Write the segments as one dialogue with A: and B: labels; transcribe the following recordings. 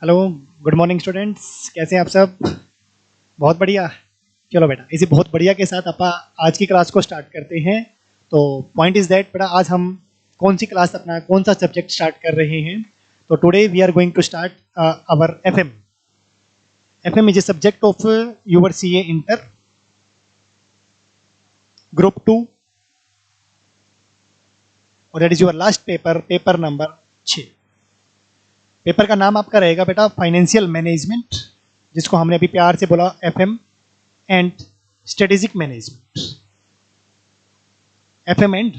A: Hello, good morning students. कैसे हैं आप सब? बहुत बढ़िया। चलो बेटा, इसी बहुत बढ़िया के साथ अपा आज की क्लास को स्टार्ट करते हैं। तो पॉइंट इज दैट बेटा, आज हम कौन सी क्लास, अपना कौन सा सब्जेक्ट स्टार्ट कर रहे हैं। तो today we are going to start our FM. FM is a subject of your CA inter group 2, और that is your last paper, paper number 6। पेपर का नाम आपका रहेगा बेटा फाइनेंशियल मैनेजमेंट, जिसको हमने अभी प्यार से बोला FM, and strategic management, FM and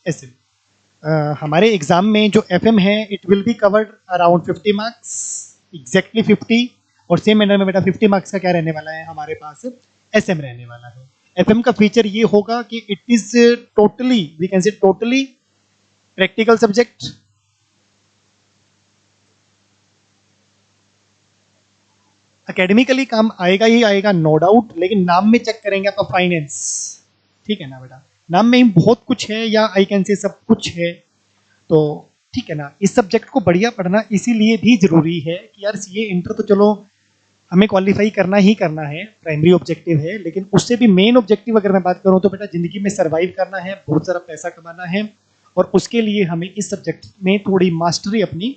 A: SM. हमारे एग्जाम में जो एफएम है it will be covered around 50 marks, exactly 50। और सेम मैनर में बेटा 50 मार्क्स का क्या रहने वाला है हमारे पास, एसएम रहने वाला है। एफएम का फीचर ये होगा कि it is totally, we can say totally practical subject. Academically काम आएगा ही आएगा, नो डाउट, लेकिन नाम में चेक करेंगे आपका फाइनेंस। ठीक है ना बेटा, नाम में ही बहुत कुछ है, या आई कैन से सब कुछ है। तो ठीक है ना, इस सब्जेक्ट को बढ़िया पढ़ना इसीलिए भी जरूरी है कि यार सीए इंटर तो चलो हमें क्वालिफाई करना ही करना है, प्राइमरी ऑब्जेक्टिव है, लेकिन उससे भी मेन ऑब्जेक्टिव अगर मैं बात करूं तो बेटा जिंदगी में सर्वाइव करना है, बहुत सारा पैसा कमाना है, और उसके लिए हमें इस सब्जेक्ट में थोड़ी मास्टरी अपनी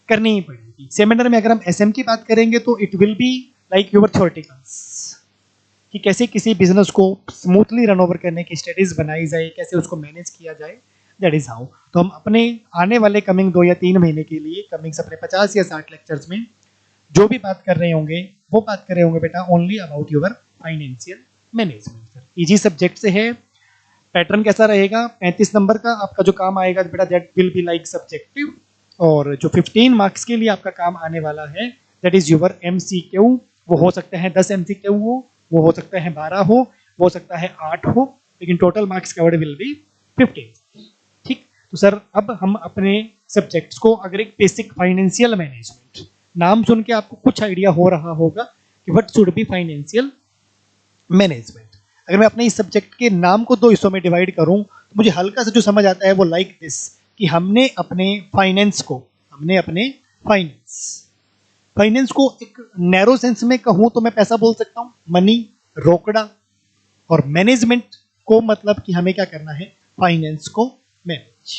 A: करनी ही पड़ेगी। सेमिनार में अगर हम एसएम की बात करेंगे तो it will be like your theoreticals, कि कैसे किसी बिजनेस को स्मूथली रन ओवर करने की स्ट्रेटेजीज बनाई जाए, कैसे उसको मैनेज किया जाए, दैट इज हाउ। तो हम अपने आने वाले कमिंग 2 या 3 महीने के लिए, कमिंग अपने 50 या 60 लेक्चर्स में जो भी बात कर रहे होंगे वो बात कर रहे होंगे बेटा only about your financial management. Easy subject से है। पैटर्न कैसा रहेगा, 35 नंबर का आपका जो काम आएगा बेटा that will be like subjective, और जो 15 मार्क्स के लिए आपका काम आने वाला है दैट इज योर एमसीक्यू। वो हो सकता है 10 एमसीक्यू हो, वो हो सकता है 12 हो, वो हो सकता है 8 हो, लेकिन total marks covered will be 15। ठीक, तो सर अब हम अपने सब्जेक्ट्स को, अगर एक बेसिक फाइनेंशियल मैनेजमेंट नाम सुन के आपको कुछ आइडिया हो रहा होगा कि what should be financial management. अगर मैं अपने इस सब्जेक्ट के नाम को 2 हिस्सों में डिवाइड करूं तो मुझे हल्का सा जो समझ आता है वो लाइक दिस, कि हमने अपने फाइनेंस को, हमने अपने फाइनेंस को एक नैरो सेंस में कहूं तो मैं पैसा बोल सकता हूं, मनी, रोकड़ा। और मैनेजमेंट को मतलब कि हमें क्या करना है, फाइनेंस को मैनेज,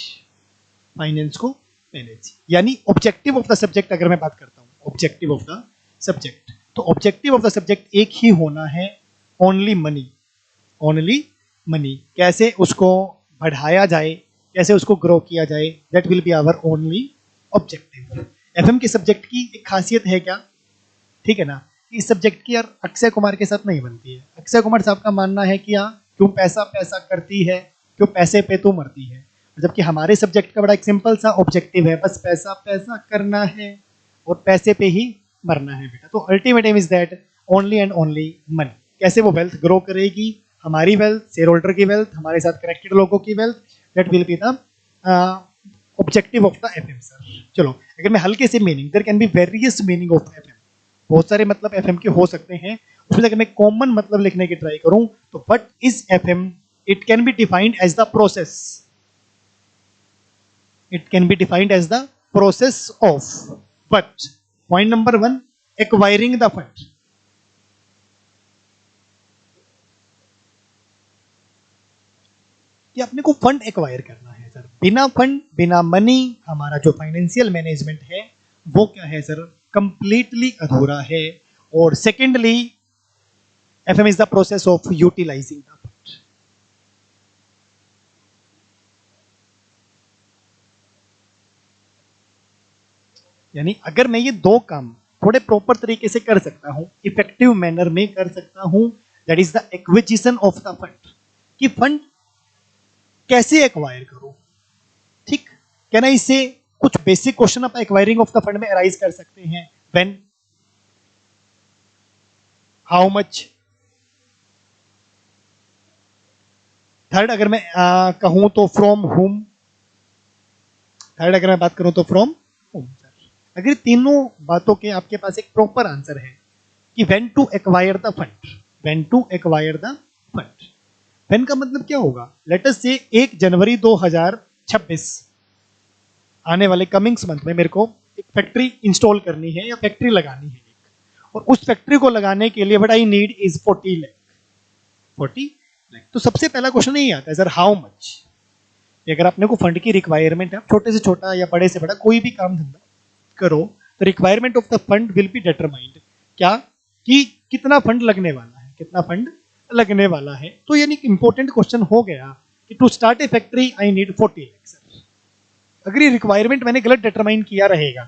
A: फाइनेंस को मैनेज, यानी ऑब्जेक्टिव ऑफ द सब्जेक्ट अगर मैं बात करता हूं, ऑब्जेक्टिव ऑफ द सब्जेक्ट, तो ऑब्जेक्टिव ऑफ द सब्जेक्ट एक ही होना है, ओनली मनी, ओनली मनी। कैसे उसको बढ़ाया जाए, कैसे उसको ग्रो किया जाए, that will be our only objective. FM के सब्जेक्ट की एक खासियत है क्या, ठीक है ना, इस सब्जेक्ट की यार अक्षय कुमार के साथ नहीं बनती है। अक्षय कुमार साहब का मानना है कि हाँ क्यों पैसा पैसा करती है, क्यों पैसे पे तू मरती है, जबकि हमारे सब्जेक्ट का बड़ा एक सिंपल सा ऑब्जेक्टिव है, बस पैसा पैसा करना है और पैसे पे ही मरना है बेटा। तो ultimate aim is that only and only money. कैसे वो वेल्थ ग्रो करेगी, हमारी वेल्थ, शेयर होल्डर की वेल्थ, हमारे साथ कनेक्टेड लोगों की wealth, that will be the objective of the FM sir. चलो, अगर मैं हल्के से meaning, there can be various meaning of FM, बहुत सारे मतलब एफएम के हो सकते हैं, उसमें अगर मैं कॉमन मतलब लिखने की ट्राई करूं तो what is FM, it can be defined as the process, it can be defined as the process of what, point number 1, acquiring the fund। कि अपने को फंड एक्वायर करना है सर, बिना फंड बिना मनी हमारा जो फाइनेंशियल मैनेजमेंट है वो क्या है सर, कंप्लीटली अधूरा है। और secondly, FM is the process of utilising the fund. यानी अगर मैं ये 2 काम थोड़े प्रॉपर तरीके से कर सकता हूं, इफेक्टिव मैनर में कर सकता हूं, that is the acquisition of the fund, कि फंड कैसे एक्वायर करूं। ठीक, क्या ना, इससे कुछ बेसिक क्वेश्चन आप एक्वायरिंग ऑफ द फंड में अराइज कर सकते हैं। When, how much. थर्ड अगर मैं कहूं तो फ्रॉम हुम। थर्ड अगर मैं बात करूं तो फ्रॉम हुम। अगर तीनों बातों के आपके पास एक प्रॉपर आंसर है कि when to acquire the fund, when to acquire the fund, when का मतलब क्या होगा, लेट अस से 1 जनवरी 2026 आने वाले कमिंग्स मंथ में मेरे को एक फैक्ट्री इंस्टॉल करनी है या फैक्ट्री लगानी है एक, और उस फैक्ट्री को लगाने के लिए but I need is 40 lakh. 40 lakh. तो सबसे पहला क्वेश्चन यही आता है सर, हाउ मच। अगर अपने को फंड की रिक्वायरमेंट है, छोटे से छोटा या बड़े से बड़ा कोई भी काम धंधा करो, तो requirement of the fund will be determined, क्या कि कितना फंड लगने वाला है, कितना फंड लगने वाला है। तो यानी इंपॉर्टेंट क्वेश्चन हो गया कि to start a factory I need 40 lakh sir. अगर ये रिक्वायरमेंट मैंने गलत डिटरमाइन किया रहेगा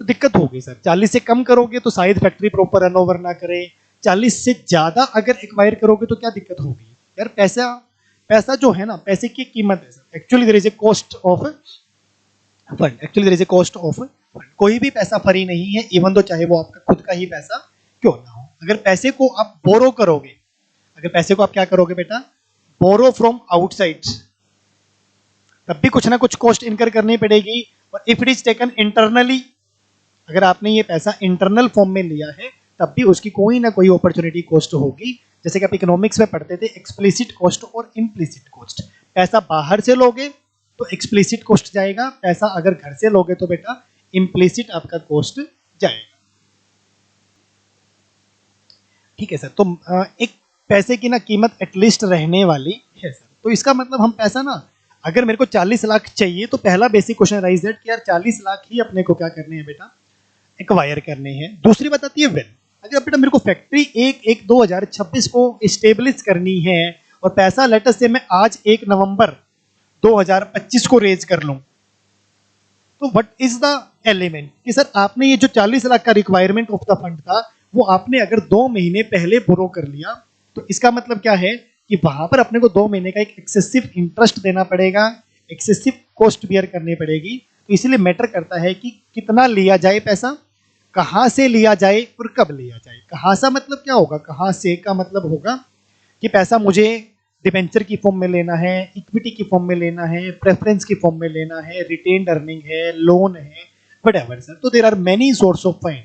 A: तो दिक्कत होगी सर। 40 से कम करोगे तो शायद फैक्ट्री प्रॉपर रनओवर ना करे, 40 से ज्यादा अगर एक्वायर करोगे तो क्या दिक्कत होगी यार। पैसा पैसा जो है ना, पैसे की कीमत है sir. Actually there is a cost of fund, actually there is a cost of fund. कोई भी पैसा फ्री नहीं है, इवन दो चाहे वो आपका खुद का ही पैसा क्यों ना हो। अगर पैसे को आप बोरो करोगे, अगर पैसे को आप क्या करोगे बेटा, बोरो फ्रॉम आउटसाइड, तब भी कुछ ना कुछ कॉस्ट इनकर करनी पड़ेगी। और if it is taken internally, अगर आपने ये पैसा इंटरनल फॉर्म में लिया है तब भी उसकी कोई ना कोई अपॉर्चुनिटी कॉस्ट होगी। जैसे कि आप इकोनॉमिक्स में पढ़ते थे, एक्सप्लिसिट कॉस्ट और इम्प्लिसिट कॉस्ट। पैसा बाहर से लोगे तो एक्सप्लिसिट कॉस्ट जाएगा, पैसा अगर घर से लोगे तो बेटा इम्प्लिसिट आपका कॉस्ट जाएगा। ठीक है सर। तो एक पैसे की ना कीमत एटलीस्ट रहने वाली है सर। तो इसका मतलब हम पैसा ना, अगर मेरे को 40 लाख चाहिए तो पहला बेसिक क्वेश्चन राइज दैट कि यार 40 लाख ही अपने को क्या करने हैं बेटा, एक्वायर करने हैं। दूसरी बात आती है वेल, अगर बेटा मेरे को फैक्ट्री 1/1/2026 को स्टेब्लिश करनी है और पैसा लेटर से मैं आज 1 नवंबर 2025 को रेज कर लूं, तो व्हाट इज द एलिमेंट कि सर आपने ये जो 40 लाख का रिक्वायरमेंट ऑफ द फंड था वो आपने अगर 2 महीने पहले बोरो कर लिया, तो इसका मतलब क्या है कि वहां पर अपने को 2 महीने का एक एक्सेसिव इंटरेस्ट देना पड़ेगा, एक्सेसिव कॉस्ट बियर करनी पड़ेगी। तो इसलिए मैटर करता है कि कितना लिया जाए पैसा, कहां से लिया जाए और कब लिया जाए। कहां सा मतलब क्या होगा, कहां से का मतलब होगा कि पैसा मुझे डिबेंचर की फॉर्म में लेना है, इक्विटी की फॉर्म में लेना है, प्रेफरेंस की फॉर्म में लेना है, रिटेन्ड अर्निंग है, लोन है, व्हाटएवर सर। तो there are many source of fund.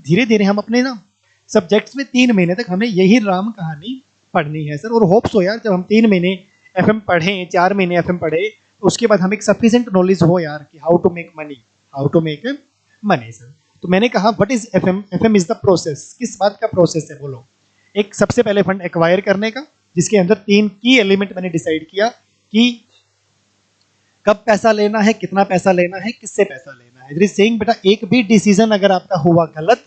A: धीरे धीरे हम अपने ना सब्जेक्ट्स में 3 महीने तक हमें यही राम कहानी पढ़नी है सर। और होप्स हो यार जब हम 3 महीने एफएम पढ़ें, 4 महीने एफएम पढ़े, तो उसके बाद हमें एक सफिशिएंट नॉलेज हो यार कि how to make money, how to make money sir. तो मैंने कहा what is FM, FM is the process. किस बात का प्रोसेस है बोलो, एक सबसे पहले फंड एक्वायर करने का, जिसके अंदर 3 की एलिमेंट मैंने डिसाइड किया कि कब पैसा लेना है, कितना पैसा लेना है, किससे पैसा लेना है। इज सेइंग बेटा एक भी डिसीजन अगर आपका हुआ गलत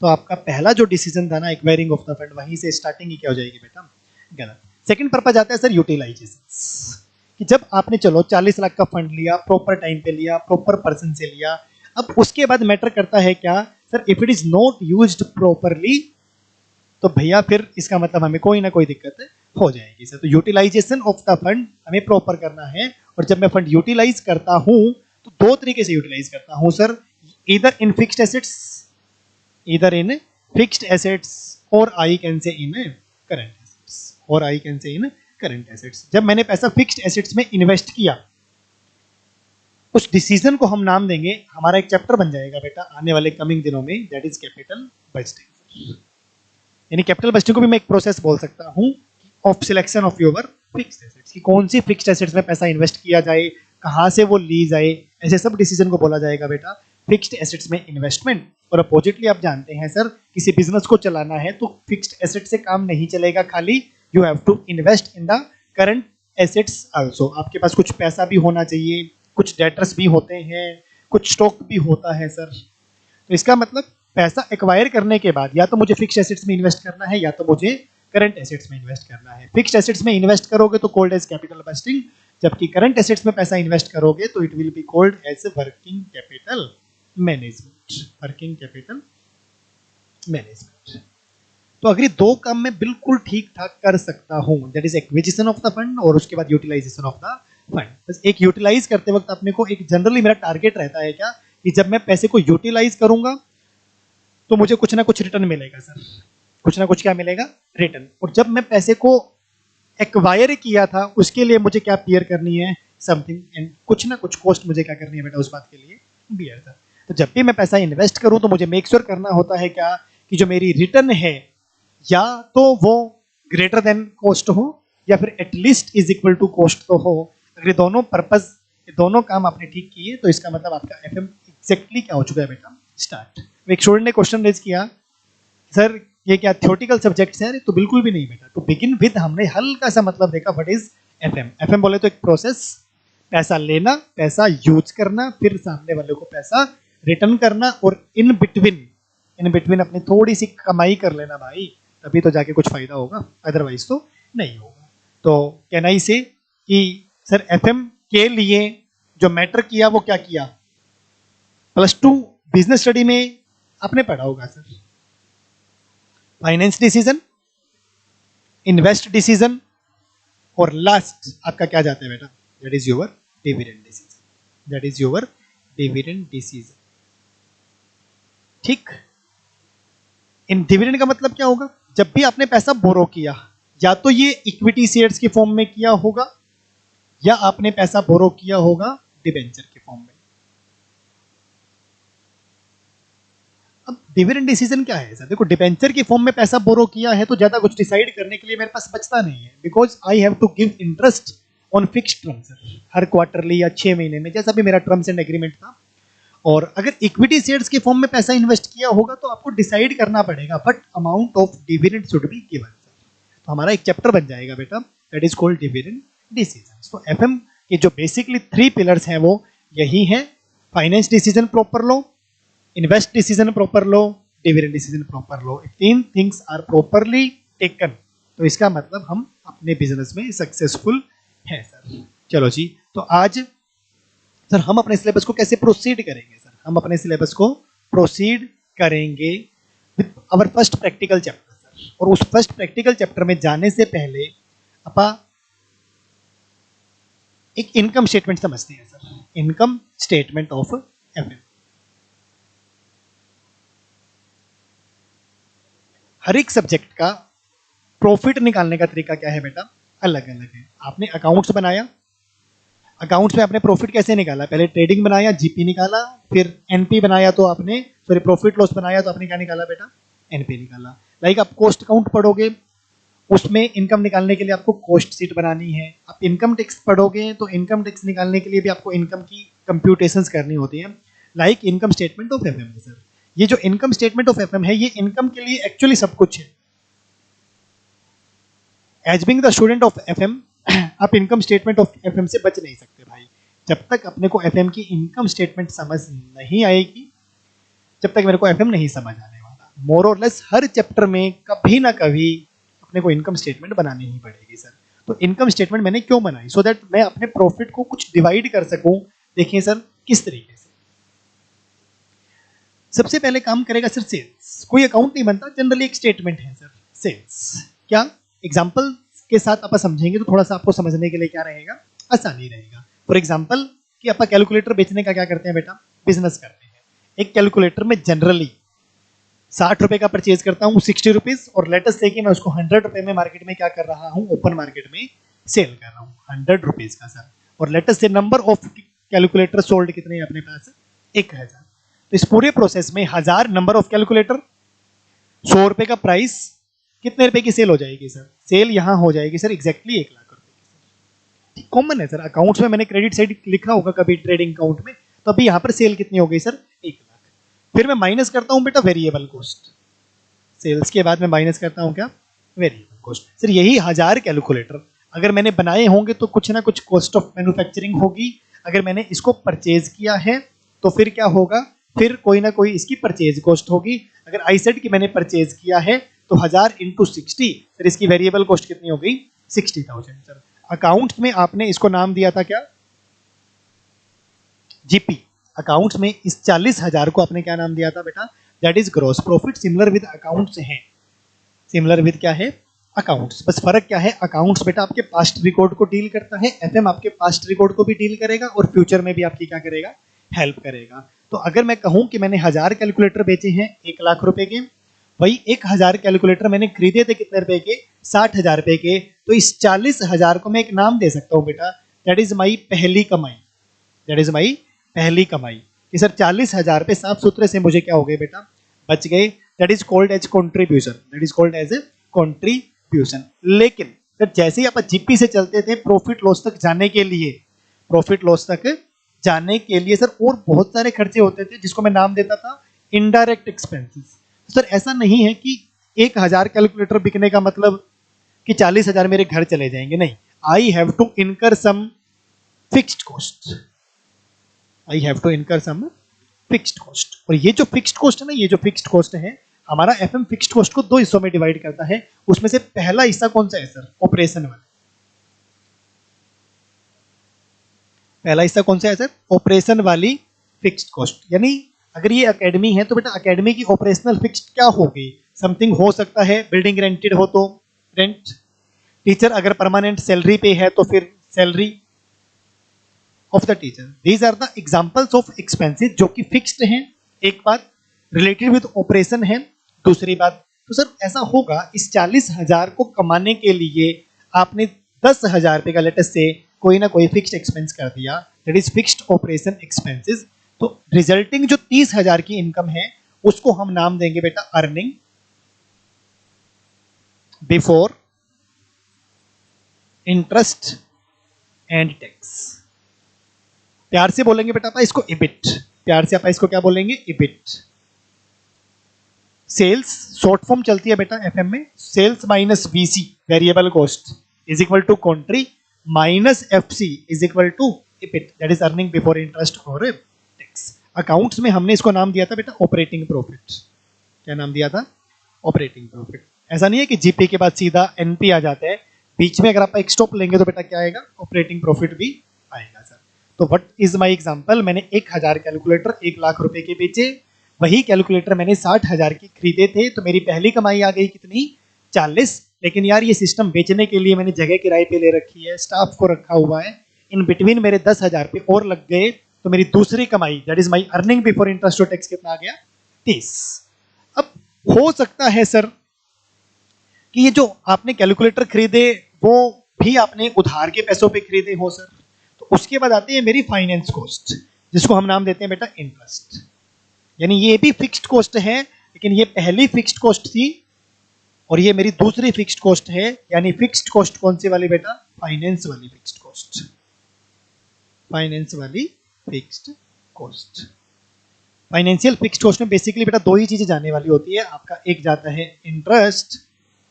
A: तो आपका पहला जो डिसीजन था ना एक्वायरिंग ऑफ द फंड, वहीं से स्टार्टिंग ही क्या हो जाएगी बेटा, गलत। सेकंड पर्पस आता है सर यूटिलाइजेशन, कि जब आपने चलो 40 लाख का फंड लिया, प्रॉपर टाइम पे लिया, प्रॉपर पर्सन से लिया, अब उसके बाद मैटर करता है क्या sir, if it is not used properly, तो भैया फिर इसका मतलब हमें कोई ना कोई दिक्कत हो जाएगी सर। तो यूटिलाइजेशन ऑफ द फंड हमें प्रॉपर करना है। और जब मैं फंड यूटिलाइज करता हूं तो 2 तरीके से यूटिलाइज करता हूं sir, either in fixed assets, either in fixed assets, और I can say in current assets, और I can say in current assets. जब मैंने पैसा फिक्स्ड एसेट्स में इन्वेस्ट किया, उस डिसीजन को हम नाम देंगे, हमारा एक चैप्टर बन जाएगा बेटा आने वाले कमिंग दिनों में, दैट इज कैपिटल बजटिंग। यानी कैपिटल बजटिंग को भी मैं एक प्रोसेस बोल सकता हूं of selection of your fixed assets, कि कौन सी फिक्स्ड एसेट्स में पैसा इन्वेस्ट किया जाए, कहां से वो ली जाए, ऐसे सब डिसीजन को बोला जाएगा बेटा फिक्स्ड एसेट्स में इन्वेस्टमेंट। और अपोजिटली आप जानते हैं सर, किसी बिजनेस को चलाना है तो फिक्स्ड एसेट से काम नहीं चलेगा खाली, you have to invest in the current assets also. आपके पास कुछ पैसा भी होना चाहिए, कुछ डेटर्स भी होते हैं, कुछ स्टॉक भी होता है सर। तो इसका मतलब पैसा एक्वायर करने के बाद या तो मुझे फिक्स्ड एसेट्स में इन्वेस्ट करना है या तो मुझे करंट एसेट्स में इन्वेस्ट करना है। फिक्स्ड एसेट्स में इन्वेस्ट करोगे तो कॉल्ड एज कैपिटल बजटिंग, जबकि करंट एसेट्स में पैसा इन्वेस्ट करोगे तो it will be called as working capital management, working capital management. तो अगर ये 2 काम मैं बिल्कुल ठीक ठाक कर सकता हूं, that is acquisition of the fund और उसके बाद यूटिलाइजेशन ऑफ द फंड। बस एक यूटिलाइज करते वक्त अपने को एक जनरली मेरा टारगेट रहता है क्या, कि जब मैं पैसे को यूटिलाइज करूंगा तो मुझे कुछ ना कुछ रिटर्न मिलेगा सर, कुछ ना कुछ क्या मिलेगा, रिटर्न। और जब मैं पैसे को एक्वायर किया था उसके लिए मुझे क्या बियर करनी है, समथिंग, एंड कुछ ना कुछ कॉस्ट मुझे क्या करनी है बेटा उस बात के लिए बियर था। तो जब भी मैं पैसा इन्वेस्ट करूं तो मुझे मेक श्योर करना होता है क्या, कि जो मेरी रिटर्न है या तो वो ग्रेटर देन कॉस्ट हो या फिर at least is equal to cost तो हो। अगर ये दोनों पर्पस, ये दोनों काम आपने ठीक किए तो इसका मतलब आपका एफएम एग्जैक्टली क्या हो चुका है बेटा, स्टार्ट। एक स्टूडेंट ने क्वेश्चन रेज किया, सर ये क्या थ्योरेटिकल सब्जेक्ट्स है? तो बिल्कुल भी नहीं बेटा। टू बिगिन विद हमने हल्का सा मतलब देखा, व्हाट इज एफएम। एफएम बोले तो एक प्रोसेस, पैसा लेना, पैसा यूज करना, फिर सामने वाले को पैसा रिटर्न करना, और इन बिटवीन अपनी थोड़ी सी कमाई कर लेना भाई, तभी तो जाके कुछ फायदा होगा, अदरवाइज तो नहीं होगा। तो कहना ही से कि सर एफएम के लिए जो मैटर किया वो क्या किया, +2 बिजनेस स्टडी में आपने पढ़ा होगा sir, finance decision, invest decision, और लास्ट आपका क्या जाता है बेटा, that is your dividend decision, that is your dividend decision. ठीक, इन डिविडेंड का मतलब क्या होगा, जब भी आपने पैसा बोरो किया, या तो ये इक्विटी शेयर्स की फॉर्म में किया होगा, या आपने पैसा बोरो किया होगा डिबेंचर के फॉर्म में। अब डिविडेंड डिसीजन क्या है सर, देखो डिबेंचर की फॉर्म में पैसा बोरो किया है तो ज्यादा कुछ डिसाइड करने के लिए मेरे पास बचता नहीं है, because I have to give interest on fixed terms हर क्वार्टरली या 6 महीने में, जैसा भी मेरा टर्म्स एंड एग्रीमेंट था। और अगर इक्विटी शेयर्स के फॉर्म में पैसा इन्वेस्ट किया होगा तो आपको डिसाइड करना पड़ेगा, but amount of dividend should be given. तो हमारा एक चैप्टर बन जाएगा बेटा, that is called dividend decision. तो एफएम के जो बेसिकली 3 पिलर्स हैं वो यही हैं, फाइनेंस डिसीजन प्रॉपर लो, इन्वेस्ट डिसीजन प्रॉपर लो, डिविडेंड डिसीजन प्रॉपर लो। 3 थिंग्स आर प्रॉपरली टेकन, तो इसका मतलब हम अपने बिजनेस में सक्सेसफुल हैं सर। चलो जी, तो आज सर हम अपने सिलेबस को कैसे प्रोसीड करेंगे सर, हम अपने सिलेबस को प्रोसीड करेंगे with our first practical chapter sir. और उस फर्स्ट प्रैक्टिकल चैप्टर में जाने से पहले अपा एक इनकम स्टेटमेंट समझते हैं sir, income statement of FM. हर एक सब्जेक्ट का प्रॉफिट निकालने का तरीका क्या है बेटा, अलग अलग है। आपने अकाउंट्स बनाया, अकाउंट्स में आपने प्रॉफिट कैसे निकाला, पहले ट्रेडिंग बनाया, जीपी निकाला, फिर एनपी बनाया तो आपने, सॉरी प्रॉफिट लॉस बनाया तो आपने क्या निकाला बेटा, एनपी निकाला। लाइक आप कॉस्ट अकाउंट पढ़ोगे, उसमें इनकम निकालने के लिए आपको कॉस्ट शीट बनानी है। आप इनकम टैक्स पढ़ोगे तो इनकम टैक्स निकालने के लिए भी आपको इनकम की कंप्यूटेशंस करनी होती है, like income statement of FM है सर। ये जो इनकम स्टेटमेंट ऑफ एफएम है, ये इनकम के लिए एक्चुअली सब कुछ है। As being the student of FM, आप इनकम स्टेटमेंट ऑफ एफएम से बच नहीं सकते भाई। जब तक अपने को एफएम की इनकम स्टेटमेंट समझ नहीं आएगी, जब तक मेरे को एफएम नहीं समझ आने वाला। मोर और लेस हर चैप्टर में कभी ना कभी अपने को इनकम स्टेटमेंट बनानी ही पड़ेगी सर। तो इनकम स्टेटमेंट मैंने क्यों बनाई, सो दैट मैं अपने प्रॉफिट को कुछ डिवाइड कर सकूं। देखिए सर किस तरीके से, सबसे पहले काम करेगा सर सेल्स। कोई अकाउंट नहीं बनता, जनरली एक स्टेटमेंट है सर सेल्स। क्या एग्जांपल के साथ आप समझेंगे तो थोड़ा सा आपको समझने के लिए क्या रहेगा, आसानी रहेगा। फॉर एग्जांपल कि आप कैलकुलेटर बेचने का क्या करते हैं बेटा, बिजनेस करते हैं। एक कैलकुलेटर में जनरली 60 रुपए का परचेज करता हूँ 60 रुपीज, और लेटेस्ट लेके मैं उसको 100 रुपए में मार्केट में क्या कर रहा हूँ, ओपन मार्केट में सेल कर रहा हूँ 100 रुपीज का सर। और लेटेस्ट से नंबर ऑफ कैलकुलेटर सोल्ड कितने हैं अपने पास, 1000। तो इस पूरे प्रोसेस में 1000 नंबर ऑफ कैलकुलेटर, 100 रुपए का प्राइस, कितने रुपए की सेल हो जाएगी सर, सेल यहां हो जाएगी सर एग्जैक्टली 1 लाख रुपए की। कॉमन है सर, अकाउंट्स में मैंने क्रेडिट साइड लिखा होगा कभी ट्रेडिंग अकाउंट में, तो अभी यहां पर सेल कितनी हो गई सर, 1 लाख। फिर मैं माइनस करता हूं बेटा वेरिएबल कॉस्ट, सेल्स के बाद मैं माइनस करता हूं क्या, वेरिएबल कॉस्ट। सर यही 1000 कैलकुलेटर अगर मैंने बनाए होंगे तो कुछ ना कुछ कॉस्ट ऑफ मैन्युफैक्चरिंग होगी। अगर मैंने इसको परचेज किया है तो फिर क्या होगा, फिर कोई ना कोई इसकी परचेज कॉस्ट होगी। अगर आईसेट की मैंने परचेज किया है तो 1000 इंटू 60, फिर इसकी वेरिएबल कॉस्ट कितनी हो गई, 60,000 सर। अकाउंट्स में आपने इसको नाम दिया था क्या, जीपी। अकाउंट्स में इस 40,000 को आपने क्या नाम दिया था बेटा, that is gross profit. Similar with accounts है, सिमिलर विद क्या है, अकाउंट्स। बस फर्क क्या है, अकाउंट्स बेटा आपके पास्ट रिकॉर्ड को डील करता है, एफएम आपके पास्ट रिकॉर्ड को भी डील करेगा और फ्यूचर में भी आपकी क्या करेगा, हेल्प करेगा। तो अगर मैं कहूं कि मैंने 1000 कैलकुलेटर बेचे हैं 1 लाख रुपए के, वही 1000 कैलकुलेटर मैंने खरीदे थे कितने रुपए के, 60,000 रुपए के, तो इस 40,000 को मैं एक नाम दे सकता हूं बेटा, दैट इज माई पहली कमाई, दैट इज माई पहली कमाई। कि सर 40,000 रुपए साफ सुथरे से मुझे क्या हो गए बेटा, बच गए, that is called as contribution, that is called as a contribution. लेकिन सर जैसे ही आप जीपी से चलते थे प्रॉफिट लॉस तक जाने के लिए, प्रॉफिट लॉस तक जाने के लिए सर और बहुत सारे खर्चे होते थे जिसको मैं नाम देता था इनडायरेक्ट एक्सपेंसेस। सर ऐसा नहीं है कि 1000 कैलकुलेटर बिकने का मतलब कि 40,000 मेरे घर चले जाएंगे, नहीं। आई have to incur some fixed cost, I have to incur some fixed cost. और ये जो फिक्स्ड कॉस्ट है ना, ये जो फिक्स्ड कॉस्ट है हमारा एफएम फिक्स्ड कॉस्ट को 2 हिस्सों में डिवाइड करता है। उसमें से पहला हिस्सा कौन सा है सर? ऑपरेशन वाला। पहला हिस्सा कौन सा है सर? ऑपरेशन वाली फिक्स्ड कॉस्ट। यानी अगर ये एकेडमी है तो बेटा एकेडमी की ऑपरेशनल फिक्स्ड क्या होगी? समथिंग हो सकता है बिल्डिंग रेंटेड हो तो रेंट, टीचर अगर परमानेंट सैलरी पे है तो फिर salary of the teacher. These are the examples of expenses जो कि फिक्स्ड हैं। एक बात रिलेटेड विद ऑपरेशन है, दूसरी बात तो सर ऐसा होगा इस 40,000 को कमाने के लिए आपने 10,000 रुपए का लेटेस्ट से कोई ना कोई फिक्स्ड एक्सपेंस कर दिया, that is fixed operation expenses. तो रिजल्टिंग जो 30,000 की इनकम है उसको हम नाम देंगे बेटा earning before interest and tax. प्यार से बोलेंगे बेटा आप इसको इबिट, प्यार से आप इसको क्या बोलेंगे? इबिट। सेल्स शॉर्ट फॉर्म चलती है बेटा एफएम में, sales minus VC variable cost is equal to contri minus FC is equal to EBIT, that is earning before interest और टैक्स। अकाउंट्स में हमने इसको नाम दिया था बेटा ऑपरेटिंग प्रॉफिट। क्या नाम दिया था? Operating profit. ऐसा नहीं है कि जीपी के बाद सीधा एनपी आ जाता है, बीच में अगर आप एक स्टॉप लेंगे तो बेटा क्या आएगा? ऑपरेटिंग प्रॉफिट भी आएगा सर। तो व्हाट इज माय एग्जांपल? मैंने 1000 कैलकुलेटर 1 लाख रुपए के बेचे, वही कैलकुलेटर मैंने 60,000 की खरीदे थे, तो मेरी पहली कमाई आ गई कितनी? 40। लेकिन यार ये सिस्टम बेचने के लिए मैंने जगह किराए पे ले रखी है, स्टाफ को रखा हुआ है, इन बिटवीन मेरे 10,000 रुपए और लग गए, तो मेरी दूसरी कमाई that is my earning before interest और टैक्स कितना आ गया? 30। अब हो सकता है सर कि ये जो आपने कैलकुलेटर खरीदे वो भी आपने उधार के पैसों पे खरीदे हो सर। तो उसके बाद आती है मेरी फाइनेंस कॉस्ट, जिसको हम नाम देते हैं बेटा इंटरेस्ट। यानी ये भी फिक्स्ड कॉस्ट है, लेकिन ये पहली फिक्स्ड कॉस्ट थी और ये मेरी दूसरी फिक्स्ड कॉस्ट है। यानी फिक्स्ड कॉस्ट कौन सी वाली बेटा? फाइनेंस वाली फिक्स्ड कॉस्ट, फाइनेंस वाली fixed cost. Financial fixed cost में बेसिकली बेटा 2 ही चीजें जाने वाली होती है आपका, एक जाता है इंटरेस्ट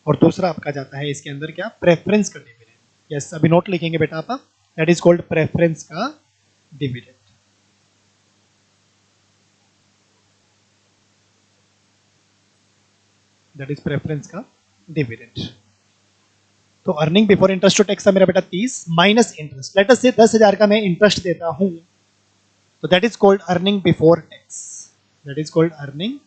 A: और दूसरा आपका जाता है इसके अंदर क्या? प्रेफरेंस का डिविडेंड। यस, अभी नोट लिखेंगे बेटा आप, दैट इज कॉल्ड प्रेफरेंस का डिविडेंड। दैट इज प्रेफरेंस का डिविडेंड। तो अर्निंग बिफोर इंटरेस्ट और टैक्स था मेरा बेटा 30 माइनस इंटरेस्ट। लेट अस से 10,000 का मैं इंटरेस्ट देता हूं, तो that is called earning before tax, that is called earning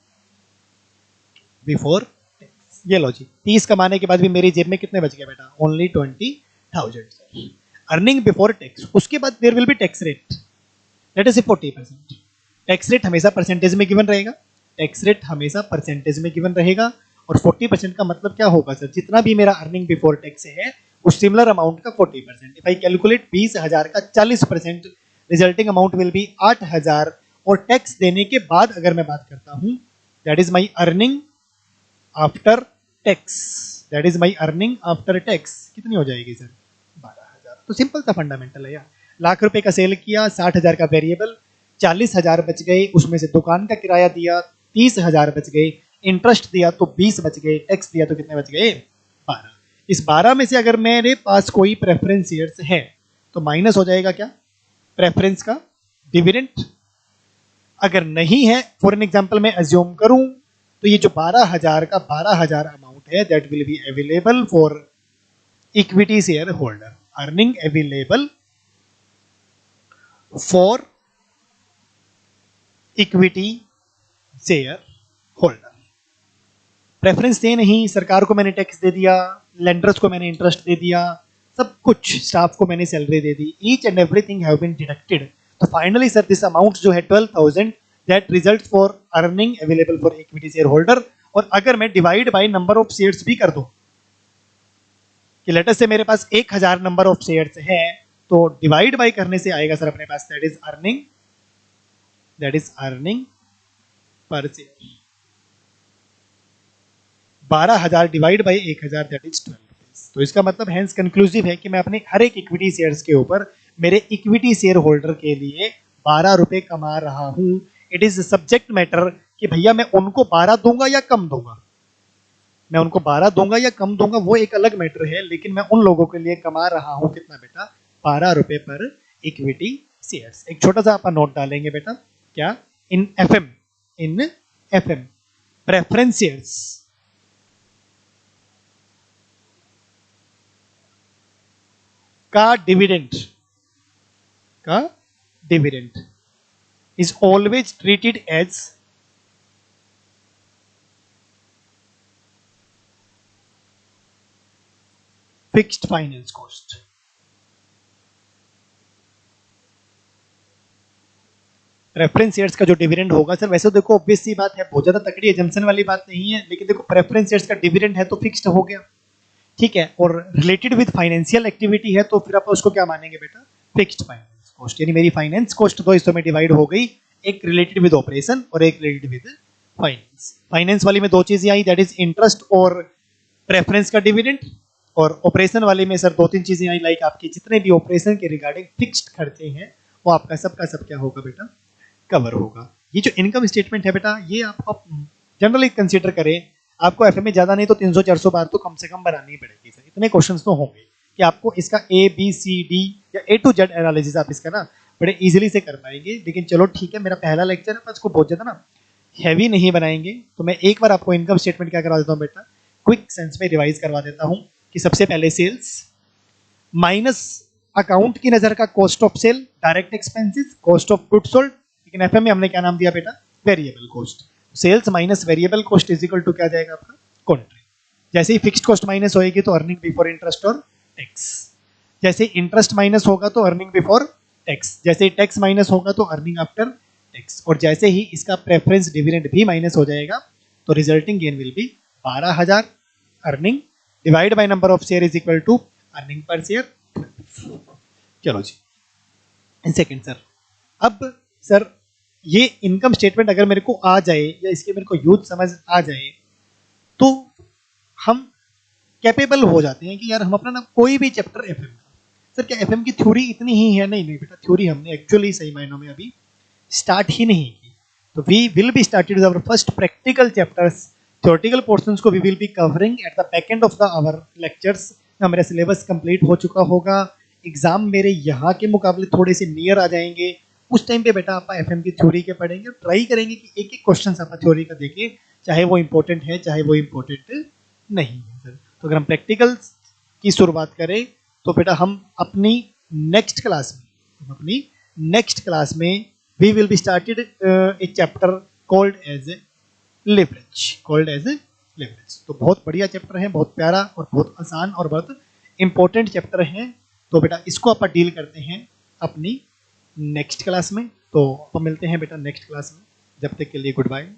A: before tax. ये लो जी, 30 कमाने के बाद भी मेरी जेब में कितने बच गए बेटा? Only 20,000 earning before tax. उसके बाद there will be tax rate, let us say 40%। Tax rate हमेशा परसेंटेज में गिवन रहेगा, टैक्स रेट हमेशा परसेंटेज में गिवन रहेगा। और 40% का मतलब क्या होगा सर? जितना भी मेरा अर्निंग बिफोर टैक्स है उस सिमिलर अमाउंट का 40%। इफ आई कैलकुलेट 20,000 का 40%, रिजल्टिंग अमाउंट विल बी 8,000। और टैक्स देने के बाद अगर मैं बात करता हूं, that is my earning after tax, that is my earning after tax कितनी हो जाएगी सर? 12,000। तो सिंपल सा फंडामेंटल है यार। लाख रुपए का सेल किया, 60,000 का वेरिएबल, 40,000 बच गए, उसमें से दुकान का किराया दिया, 30,000 बच गए, इंटरेस्ट दिया तो 20 बच गए, टैक्स दिया तो कितने बच गए? 12। इस 12 में से अगर मेरे पास कोई प्रेफरेंस शेयर्स है तो माइनस हो जाएगा क्या? प्रेफरेंस का डिविडेंड। अगर नहीं है, फॉर एन एग्जांपल मैं अज्यूम करूं, तो ये जो 12,000 का 12,000 अमाउंट है that will be available for equity share holder, earning available for equity share holder. Preference दे नहीं, सरकार को मैंने टैक्स दे दिया, लेंडर्स को मैंने इंटरेस्ट दे दिया, सब कुछ, स्टाफ को मैंने सैलरी दे दी, each and everything have been deducted. तो फाइनली सर दिस अमाउंट जो है 12,000 that result for earning available for equity share holder. और अगर मैं divide by number of shares भी कर दूं कि लेट अस से मेरे पास 1000 नंबर ऑफ शेयर्स है, तो डिवाइड बाय करने से आएगा सर अपने पास that is earning per share. 12,000 divide by 1,000 that is 12 rupees. तो इसका मतलब हैंस कंक्लूसिव है कि मैं अपने हर एक इक्विटी शेयर्स के ऊपर मेरे इक्विटी शेयर होल्डर के लिए 12 रुपए कमा रहा हूं। इट इज सब्जेक्ट मैटर कि भैया मैं उनको 12 दूंगा या कम दूंगा, मैं उनको 12 दूंगा या कम दूंगा वो एक अलग मैटर है, लेकिन मैं उन लोगों के लिए कमा रहा हूं कितना बेटा, 12 रुपए पर इक्विटी शेयर्स। एक छोटा सा आप नोट डालेंगे बेटा, क्या, इन एफएम, इन एफएम प्रेफरेंस शेयर्स का डिविडेंड, का dividend is always treated as fixed finance cost। Preference shares का जो डिविडेंड होगा सर, वैसे तो देखो ऑब्वियस सी बात है, बहुत ज्यादा तकड़ी एजम्पशन वाली बात नहीं है, लेकिन देखो प्रेफरेंस शेयर्स का डिविडेंड है तो फिक्स्ड हो गया, ठीक है, और रिलेटेड विद फाइनेंशियल एक्टिविटी है तो फिर आप उसको क्या मानेंगे बेटा, फिक्स्ड फाइनेंस कॉस्ट। यानी मेरी फाइनेंस कॉस्ट दो हिस्सों में डिवाइड हो गई, एक रिलेटेड विद ऑपरेशन और एक रिलेटेड विद फाइनेंस। फाइनेंस वाली में दो चीजें आई, दैट इज इंटरेस्ट और प्रेफरेंस का डिविडेंड, और ऑपरेशन वाले में सर दो तीन चीजें आई, लाइक आपके जितने भी ऑपरेशन के रिगार्डिंग फिक्स्ड खर्चे हैं वो आपका सबका सब क्या होगा बेटा, कवर होगा। ये जो इनकम स्टेटमेंट है बेटा, ये आप जनरली कंसीडर करें, आपको एफए में ज्यादा नहीं तो 300-400 बार तो कम से कम बनानी ही पड़ेगी सर, इतने क्वेश्चंस तो होंगे कि आपको इसका ए बी सी डी या ए टू जेड एनालिसिस आप इसका ना बड़े इजीली से कर पाएंगे। लेकिन चलो ठीक है, मेरा पहला लेक्चर है, इसको बहुत ज्यादा ना हैवी नहीं बनाएंगे, तो मैं एक बार आपको इनकम स्टेटमेंट क्या करवा देता हूँ बेटा, क्विक सेंस में रिवाइज करवा देता हूँ कि सबसे पहले सेल्स माइनस अकाउंट की नजर का cost of sale, direct expenses, cost of goods sold, लेकिन एफएम में हमने क्या नाम दिया बेटा, variable cost. Sales minus variable cost is equal to क्या जाएगा आपका, कॉन्ट्री। जैसे ही फिक्स्ड कॉस्ट माइनस होएगी तो अर्निंग बिफोर इंटरेस्ट और टैक्स, जैसे इंटरेस्ट माइनस होगा तो अर्निंग बिफोर टैक्स, जैसे ही टैक्स माइनस होगा तो अर्निंग आफ्टर टैक्स, और जैसे ही इसका प्रेफरेंस डिविडेंड भी माइनस हो जाएगा तो resulting gain will be 12,000, earning divide by number of share is equal to earning per share. चलो जी सेकंड सर, अब सर ये इनकम स्टेटमेंट अगर मेरे को आ जाए या इसके मेरे को यूज समझ आ जाए तो हम कैपेबल हो जाते हैं कि यार हम अपना ना कोई भी चैप्टर एफएम का, सर क्या एफएम की थ्योरी इतनी ही है, नहीं नहीं बेटा, थ्योरी हमने एक्चुअली सही मायनों में अभी स्टार्ट ही नहीं की। तो we will be started our first practical chapters, theoretical portions को we will be covering at the back end of the our lectures. मेरा सिलेबस कंप्लीट हो चुका होगा, एग्जाम मेरे यहाँ के मुकाबले थोड़े से नियर आ जाएंगे, उस टाइम पे बेटा आप एफएम की थ्योरी के पढ़ेंगे, ट्राई करेंगे कि एक एक क्वेश्चन आप थ्योरी का देखें, चाहे वो इंपॉर्टेंट है चाहे वो इंपॉर्टेंट नहीं है सर। तो अगर हम प्रैक्टिकल की शुरुआत करें तो बेटा हम अपनी नेक्स्ट क्लास में we will be started a chapter called as leverage. तो बहुत बढ़िया चैप्टर है, बहुत प्यारा और बहुत आसान और बहुत इंपॉर्टेंट चैप्टर है। तो बेटा इसको आप डील करते हैं अपनी नेक्स्ट क्लास में, तो अपन मिलते हैं बेटा नेक्स्ट क्लास में, जब तक के लिए गुड बाय।